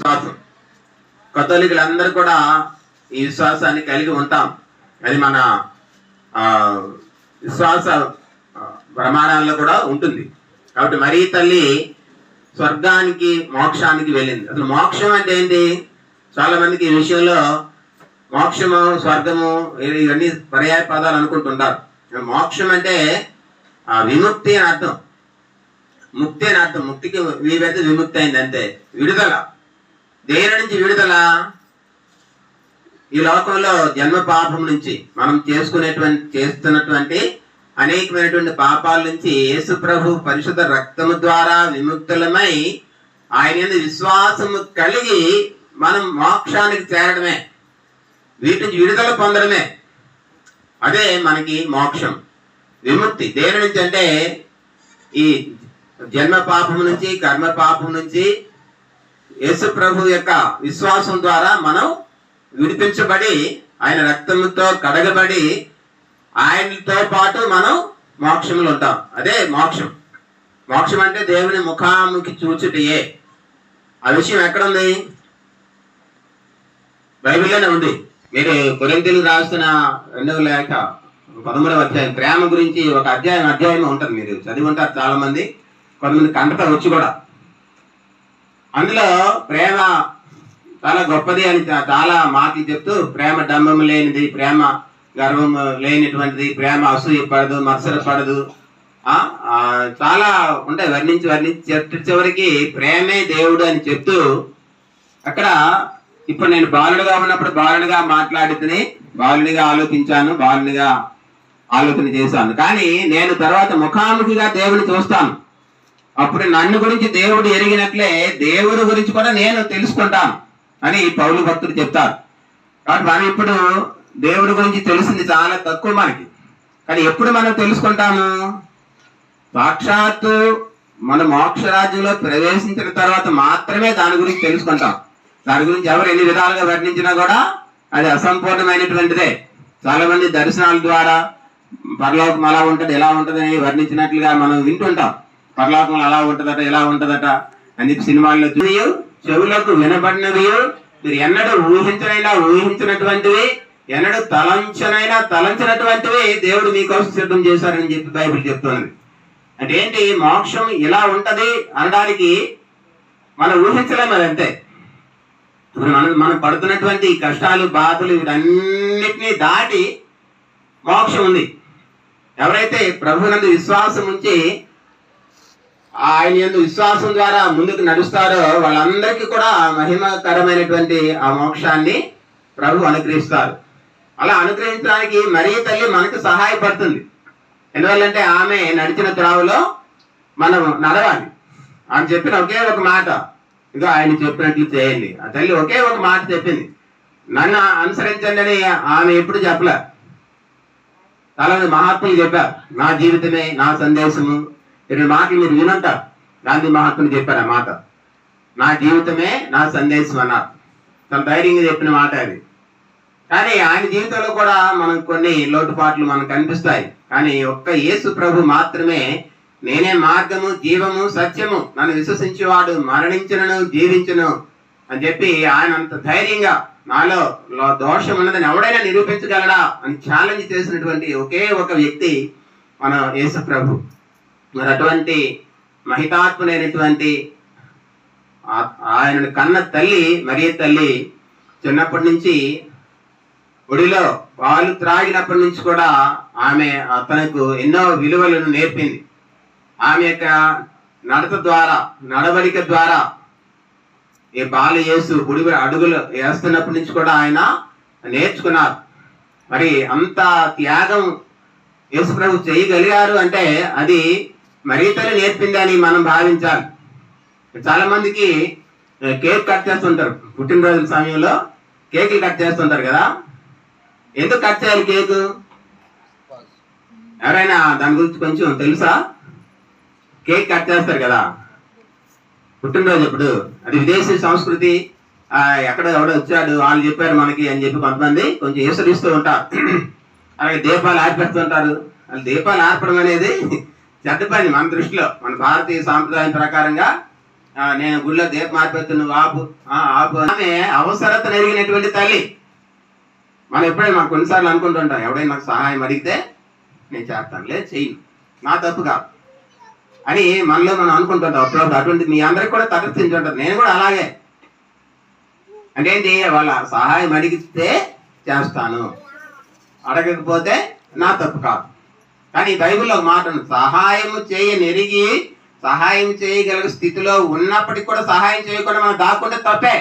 విశ్వాసం. కథోలికులందరూ కూడా ఈ విశ్వాసాన్ని కలిగి ఉంటాం. అది మన విశ్వాస ప్రమాణాల్లో కూడా ఉంటుంది. కాబట్టి మరీ తల్లి స్వర్గానికి మోక్షానికి వెళ్ళింది. అసలు మోక్షం అంటే ఏంటి? చాలా మందికి ఈ విషయంలో మోక్షము స్వర్గము ఇవన్నీ పర్యాయ పదాలు అనుకుంటుంటారు. మోక్షం అంటే విముక్తి అని అర్థం, ముక్తి అని అర్థం. ముక్తికి వీవైతే విముక్తి అయింది అంతే. విడుదల. దేని నుంచి విడుదల? ఈ లోకంలో జన్మ పాపం నుంచి మనం చేస్తున్నటువంటి అనేకమైనటువంటి పాపాల నుంచి యేసు ప్రభు పరిశుద్ధ రక్తము ద్వారా విముక్తులమై ఆయన విశ్వాసము కలిగి మనం మోక్షానికి చేరడమే, వీటి నుంచి విడుదల పొందడమే. అదే మనకి మోక్షం, విముక్తి. దేని నుంచి అంటే ఈ జన్మ పాపం నుంచి, కర్మ పాపం నుంచి యేసు ప్రభు యొక్క విశ్వాసం ద్వారా మనం విడిపించబడి ఆయన రక్తముతో కడగబడి ఆయనతో పాటు మనం మోక్షంలో ఉంటాం. అదే మోక్షం. మోక్షం అంటే దేవుని ముఖాముఖి చూచుటయే. ఆ విషయం ఎక్కడుంది? బైబిల్లోనే ఉంది. మీరు కొరింథీయులకు రాస్తున్న 2వ లేఖ 13వ అధ్యాయం ప్రేమ గురించి ఒక అధ్యాయం ఉంటుంది. మీరు చదివి ఉంటారు చాలా మంది, కొంతమంది కంటత వచ్చి కూడా. అందులో ప్రేమ చాలా గొప్పది అని చాలా మాటలు చెప్తూ, ప్రేమ డంబం లేనిది, ప్రేమ గర్వం లేనిటువంటిది, ప్రేమ అసూయపడదు, మత్సరపడదు, చాలా ఉంటాయి వర్ణించి చివరికి ప్రేమే దేవుడు అని చెప్తూ అక్కడ ఇప్పుడు నేను బాలుడిగా ఉన్నప్పుడు బాలుడిగా మాట్లాడితేనే బాలుడిగా ఆలోచించాను, బాలుడిగా ఆలోచన చేశాను. కానీ నేను తర్వాత ముఖాముఖిగా దేవుని చూస్తాను. అప్పుడు నన్ను గురించి దేవుడు ఎరిగినట్లే దేవుడి గురించి కూడా నేను తెలుసుకుంటాను అని పౌలు భక్తుడు చెప్తారు. కాబట్టి మనం ఇప్పుడు దేవుడి గురించి తెలిసింది చాలా తక్కువ మనకి. కానీ ఎప్పుడు మనం తెలుసుకుంటాము? సాక్షాత్తు మన మోక్షరాజ్యంలో ప్రవేశించిన తర్వాత మాత్రమే దాని గురించి తెలుసుకుంటాం. దాని గురించి ఎవరు ఎన్ని విధాలుగా వర్ణించినా కూడా అది అసంపూర్ణమైనటువంటిదే. చాలా మంది దర్శనాల ద్వారా పరలోకం అలా ఉంటది, ఎలా ఉంటది అని వర్ణించినట్లుగా మనం వింటుంటాం. పరలోకం అలా ఉంటదట, ఎలా ఉంటదట అని చెప్పి సినిమాల్లో చెవులకు వినబడినవి, మీరు ఎన్నడూ ఊహించినటువంటివి, ఎన్నడూ తలంచినటువంటివి దేవుడు మీకోసం సిద్ధం చేశారని చెప్పి బైబిల్ చెప్తున్నది. అంటే ఏంటి? మోక్షం ఇలా ఉంటది అనడానికి మనం ఊహించలేము. అది అంతే. ఇప్పుడు మనం పడుతున్నటువంటి కష్టాలు, బాధలు వీటన్నిటినీ దాటి మోక్షం ఉంది. ఎవరైతే ప్రభునందు విశ్వాసం ఉంచి ఆయన యందు విశ్వాసం ద్వారా ముందుకు నడుస్తారో వాళ్ళందరికీ కూడా మహిమకరమైనటువంటి ఆ మోక్షాన్ని ప్రభు అనుగ్రహిస్తారు. అలా అనుగ్రహించడానికి మరియ తల్లి మనకు సహాయపడుతుంది. ఎందువల్లంటే ఆమె నడిచిన త్రావులో మనం నడవాలి. ఆమె చెప్పిన ఒకే ఒక మాట, ఇదో ఆయన చెప్పినట్లు చేయండి. ఆ తల్లి ఒకే ఒక మాట చెప్పింది, నన్ను అనుసరించండి అని ఆమె ఎప్పుడు చెప్పలే. చాలా మంది మహాత్ములు చెప్పారు, నా జీవితమే నా సందేశము. 2 మాటలు మీరు వినుంటారు. గాంధీ మహాత్ములు చెప్పారు ఆ మాట, నా జీవితమే నా సందేశం అన్నారు. చాలా ధైర్యంగా చెప్పిన మాట అది. కానీ ఆయన జీవితంలో కూడా మనకు కొన్ని లోటుపాట్లు మనకు కనిపిస్తాయి. కానీ ఒక్క యేసు ప్రభు మాత్రమే నేనే మార్గము, జీవము, సత్యము, నన్ను విశ్వసించేవాడు మరణించును జీవించును అని చెప్పి ఆయన అంత ధైర్యంగా నాలో దోషం ఉన్నదని ఎవడైనా నిరూపించగలడా అని ఛాలెంజ్ చేసినటువంటి ఒకే ఒక వ్యక్తి మన యేసు ప్రభు. మరి అటువంటి మహితాత్ముడైనటువంటి ఆయన కన్న తల్లి మరియ తల్లి చిన్నప్పటి నుంచి ఒడిలో పాలు త్రాగినప్పటి నుంచి కూడా ఆమె తనకు ఎన్నో విలువలను నేర్పింది. ఆమె యొక్క నడత ద్వారా, నడవడిక ద్వారా ఈ బాల యేసు అడుగులు వేస్తున్నప్పటి నుంచి కూడా ఆయన నేర్చుకున్నారు. మరి అంత త్యాగం యేసు ప్రభు చేయగలిగారు అంటే అది మరియ తల్లి నేర్పిందని మనం భావించాలి. చాలా మందికి కేక్ కట్ చేస్తుంటారు, పుట్టినరోజుల సమయంలో కేకులు కట్ చేస్తుంటారు కదా. ఎందుకు కట్ చేయాలి కేకు? ఎవరైనా దాని గురించి కొంచెం తెలుసా? కేక్ కట్ చేస్తారు కదా పుట్టినరోజు అప్పుడు. అది విదేశీ సంస్కృతి. ఎక్కడ ఎవడో వచ్చాడు, వాళ్ళు చెప్పారు మనకి అని చెప్పి కొంతమంది కొంచెం ఈసరిస్తూ ఉంటారు. అలాగే దీపాలు ఆర్పేస్తుంటారు. వాళ్ళు దీపాలు ఆర్పడం అనేది చెడ్డ పని మన దృష్టిలో. మన భారతీయ సాంప్రదాయం ప్రకారంగా నేను గుళ్ళో దీపం ఆరిపోతు నువ్వు ఆపు ఆపు. ఆమె అవసరత ఎరిగినటువంటి తల్లి. మనం ఎప్పుడైనా మనం కొన్నిసార్లు అనుకుంటుంటాం, ఎవడైనా నాకు సహాయం అడిగితే నేను చేస్తాను, లేదు చెయ్యను, నా తప్పు కాదు అని మనలో మనం అనుకుంటుంటాం అప్పుడప్పుడు. అటువంటి మీ అందరికి కూడా తటస్థించుంటారు. నేను కూడా అలాగే. అంటే ఏంటి, వాళ్ళ సహాయం అడిగితే చేస్తాను, అడగకపోతే నా తప్పు కాదు. కానీ బైబిల్లో ఒక మాట ఉంది, సహాయం చేయనెరిగి సహాయం చేయగలిగే స్థితిలో ఉన్నప్పటికీ కూడా సహాయం చేయకుండా మనం దాక్కుంటే తప్పే.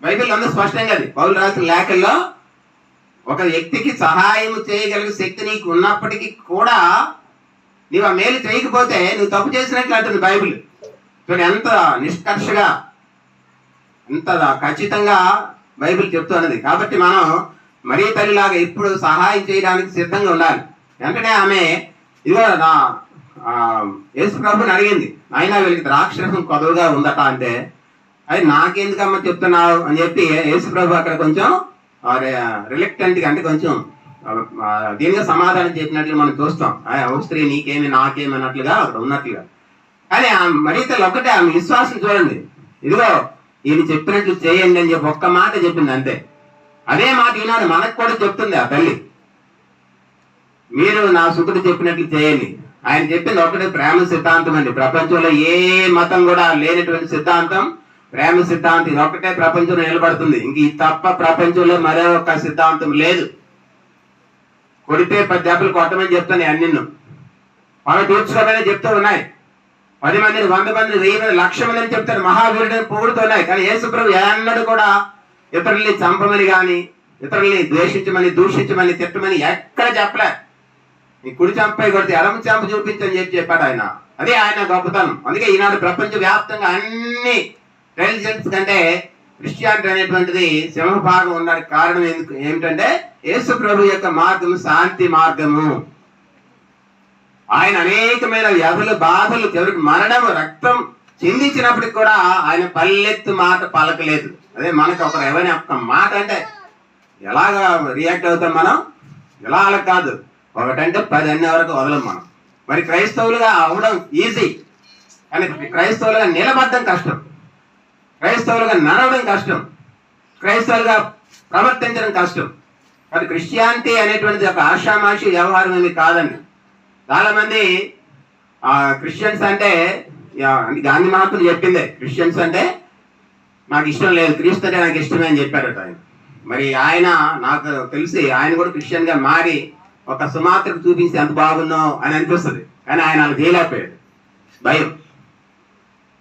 బైబిల్ అందరూ స్పష్టంగా అది. పౌలు రాసిన లేఖల్లో ఒక వ్యక్తికి సహాయం చేయగలిగే శక్తి నీకు ఉన్నప్పటికీ కూడా నీవు ఆ మేలు చేయకపోతే నువ్వు తప్పు చేసినట్లు అంటుంది బైబిల్. చూడండి ఎంత నిష్కర్షగా, ఎంత ఖచ్చితంగా బైబిల్ చెప్తున్నది. కాబట్టి మనం మరీ తల్లిలాగా ఇప్పుడు సహాయం చేయడానికి సిద్ధంగా ఉండాలి. వెంటనే ఆమె ఇదిగో నా యేసు ప్రభుని అడిగింది, అయినా వీళ్ళకి ద్రాక్షరసం కొదవగా ఉందట. అంటే అది నాకెందుకమ్మా చెప్తున్నావు అని చెప్పి యేసు ప్రభు అక్కడ కొంచెం రిలక్టెంట్ గా, అంటే కొంచెం దీనిగా సమాధానం చెప్పినట్లు మనం చూస్తాం. ఓ స్త్రీ నీకేమి నాకేమి అన్నట్లుగా అక్కడ ఉన్నట్లుగా. కానీ మరీ తల్లి ఒక్కటే ఆమె విశ్వాసం చూడండి, ఇదిగో ఈయన చెప్పినట్లు చేయండి అని చెప్పి ఒక్క మాట చెప్పింది అంతే. అదే మాట ఈనాడు మనకు కూడా చెప్తుంది ఆ తల్లి, మీరు నా సుకుడు చెప్పినట్లు చేయండి. ఆయన చెప్పింది ఒకటే, ప్రేమ సిద్ధాంతం అండి. ప్రపంచంలో ఏ మతం కూడా లేనటువంటి సిద్ధాంతం ప్రేమ సిద్ధాంతం. ఇది ఒకటే ప్రపంచంలో నిలబడుతుంది. ఇంక ఈ తప్ప ప్రపంచంలో మరో ఒక సిద్ధాంతం లేదు. కొడితే 10 దెబ్బలు కొట్టమని చెప్తాను అన్ని, పగ తీర్చుకోమని చెప్తూ ఉన్నాయి. 10 మందిని 100 మందిని 1000 మంది 1,00,000 మందిని చెప్తారు, మహావీరుడిని పొగుడుతున్నాయి. కానీ యేసు ప్రభు ఎన్నడూ కూడా ఇతరుల్ని చంపమని కానీ ఇతరుల్ని ద్వేషించమని దూషించమని తిట్టమని ఎక్కడ చెప్పలే. నీ కుడి చంపై కొడితే ఎడమ చంప చూపించని చెప్పాడు ఆయన. అదే ఆయన గొప్పతనం. అందుకే ఈనాడు ప్రపంచ వ్యాప్తంగా అన్ని రిలీజియన్స్ కంటే క్రిస్టియానిటీ అనేటువంటిది సింహభాగం ఉండడానికి కారణం ఏమిటంటే యేసు ప్రభు యొక్క మార్గం శాంతి మార్గము. ఆయన అనేకమైన వ్యాధులు బాధలు చివరికి మరణము రక్తం చిందించినప్పటికి కూడా ఆయన పల్లెత్తు మాట పలకలేదు. అదే మనకు ఒకరు ఎవరైనా ఒక మాట అంటే ఎలాగా రియాక్ట్ అవుతాం మనం, ఎలా అలా కాదు, ఒకటంటే 10 అన్ని వరకు వదలం మనం. మరి క్రైస్తవులుగా అవడం ఈజీ, కానీ క్రైస్తవులుగా నిలబడడం కష్టం, క్రైస్తవులుగా నడవడం కష్టం, క్రైస్తవులుగా ప్రవర్తించడం కష్టం. మరి క్రిస్టియానిటీ అనేటువంటిది ఒక ఆషామాషి వ్యవహారం ఏమి కాదండి. చాలా మంది క్రిస్టియన్స్ అంటే గాంధీ మహాత్ముడు చెప్పిందే, క్రిస్టియన్స్ అంటే నాకు ఇష్టం లేదు, క్రీస్తు అంటే నాకు ఇష్టమే అని చెప్పారట ఆయన. మరి ఆయన నాకు తెలిసి ఆయన కూడా క్రిస్టియన్ గా మారి ఒక సుమాత్రకు చూపించి ఎంత బాగున్నావు అని అనిపిస్తుంది. కానీ ఆయన అలా చేయలేకపోయాడు, భయం.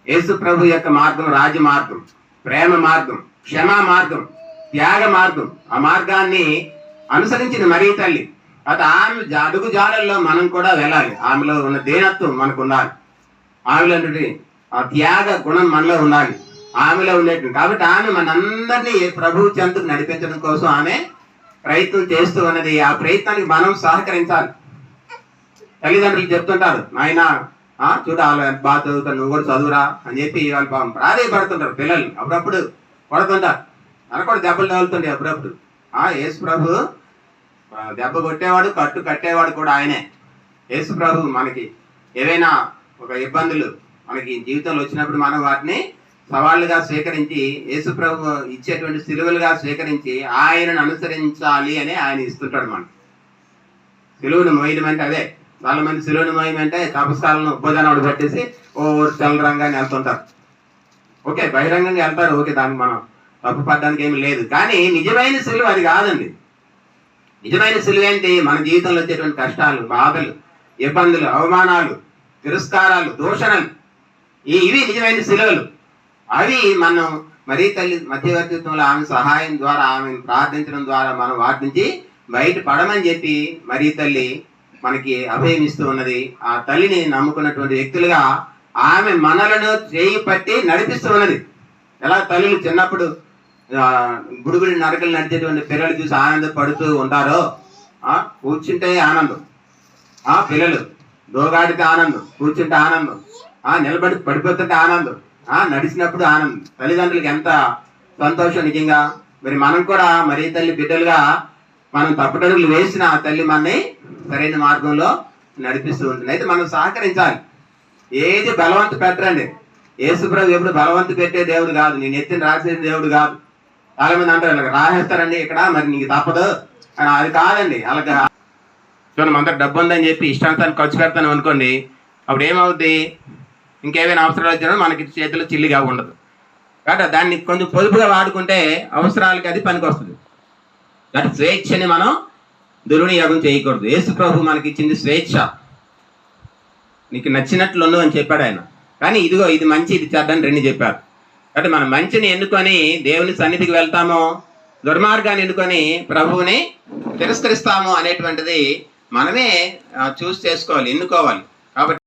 యేసు ప్రభు యొక్క మార్గం రాజ మార్గం, ప్రేమ మార్గం, క్షమా మార్గం, త్యాగ మార్గం. ఆ మార్గాన్ని అనుసరించిన మరీ తల్లి. అది ఆమె అడుగు జాడల్లో మనం కూడా వెళ్ళాలి. ఆమెలో ఉన్న దీనత్వం మనకు ఉండాలి, ఆమెలో ఆ త్యాగ గుణం మనలో ఉండాలి, ఆమెలో ఉండేటువంటి. కాబట్టి ఆమె మనందరినీ ప్రభు చెంతకు నడిపించడం కోసం ఆమె ప్రయత్నం చేస్తూ ఉన్నది. ఆ ప్రయత్నానికి మనం సహకరించాలి. తల్లిదండ్రులు చెప్తుంటారు, నాయన చూడ వాళ్ళు బాగా చదువుతారు, నువ్వు కూడా చదువురా అని చెప్పి వాళ్ళు ప్రాధాయపడుతుంటారు. పిల్లల్ని అప్పుడప్పుడు కొడుతుంటారు, మనకు కూడా దెబ్బలు తగులుతుండే అప్పుడప్పుడు. యేసు ప్రభు దెబ్బ కొట్టేవాడు, కట్టు కట్టేవాడు కూడా ఆయనే. యేసు ప్రభు మనకి ఏవైనా ఒక ఇబ్బందులు మనకి జీవితంలో వచ్చినప్పుడు మనం వాటిని సవాళ్ళుగా స్వీకరించి యేసు ప్రభు ఇచ్చేటువంటి సిలువలుగా స్వీకరించి ఆయనను అనుసరించాలి అని ఆయన ఇస్తుంటాడు మనకి. సిలువను మోయడం అంటే అదే. చాలా మంది సిలువను మోయడం అంటే తపస్కాలను ఉబ్బోధనవాడు పట్టేసి చలరంగాన్ని వెళ్తుంటారు. ఓకే, బహిరంగంగా వెళ్తారు, ఓకే, దానికి మనం తప్పు పడడానికి ఏమి లేదు. కానీ నిజమైన సిలువ అది కాదండి. నిజమైన సిలువ ఏంటి? మన జీవితంలో వచ్చేటువంటి కష్టాలు, బాధలు, ఇబ్బందులు, అవమానాలు, తిరస్కారాలు, దూషణలు, ఇవి నిజమైన సిలువలు. అవి మనం మరీ తల్లి మధ్యవర్తిత్వంలో ఆమె సహాయం ద్వారా, ఆమెను ప్రార్థించడం ద్వారా మనం వాటి నుంచి బయట పడమని చెప్పి మరీ తల్లి మనకి అభయం ఇస్తూ ఉన్నది. ఆ తల్లిని నమ్ముకున్నటువంటి వ్యక్తులుగా ఆమె మనలను చేయి పట్టి నడిపిస్తూ ఉన్నది. ఎలా తల్లులు చిన్నప్పుడు గుడుగుడి నరకలు నడిచేటువంటి పిల్లలు చూసి ఆనందపడుతూ ఉంటారో, కూర్చుంటే ఆనందం, పిల్లలు దోగాడితే ఆనందం, కూర్చుంటే ఆనందం, నిలబడి పడిపోతుంటే ఆనందం, నడిచినప్పుడు ఆనందం. తల్లిదండ్రులకి ఎంత సంతోషం నిజంగా. మరి మనం కూడా మరీ తల్లి బిడ్డలుగా మనం తప్పుటడుగులు వేసిన ఆ తల్లి మనని సరైన మార్గంలో నడిపిస్తూ ఉంటుంది. అయితే మనం సహకరించాలి. ఏది బలవంత పెట్టరండి. యేసుప్రభు ఎప్పుడు బలవంతు పెట్టే దేవుడు కాదు, నేను ఎత్తిన రాసేది దేవుడు కాదు. చాలా మంది అంటారు ఇలా రాసేస్తారండి ఇక్కడ, మరి నీకు తప్పదు అని. అది కాదండి. అలాగా చూడండి, అంతా డబ్బు ఉందని చెప్పి ఇష్టాంతాన్ని ఖర్చు పెడతాను అనుకోండి, అప్పుడు ఏమవుద్ది, ఇంకేమైనా అవసరాలు వచ్చినా మనకి చేతిలో చిల్లిగా ఉండదు. కాబట్టి దాన్ని కొంచెం పొదుపుగా వాడుకుంటే అవసరాలకి అది పనికి వస్తుంది. కాబట్టి స్వేచ్ఛని మనం దుర్వినియోగం చేయకూడదు. యేసు ప్రభు మనకి ఇచ్చింది స్వేచ్ఛ. నీకు నచ్చినట్లు అని చెప్పాడు ఆయన. కానీ ఇదిగో ఇది మంచి, ఇది చెడ్డని రెండు చెప్పారు. కాబట్టి మనం మంచిని ఎన్నుకొని దేవుని సన్నిధికి వెళ్తాము, దుర్మార్గాన్ని ఎన్నుకొని ప్రభువుని తిరస్కరిస్తాము అనేటువంటిది మనమే చూస్ చేసుకోవాలి, ఎన్నుకోవాలి. కాబట్టి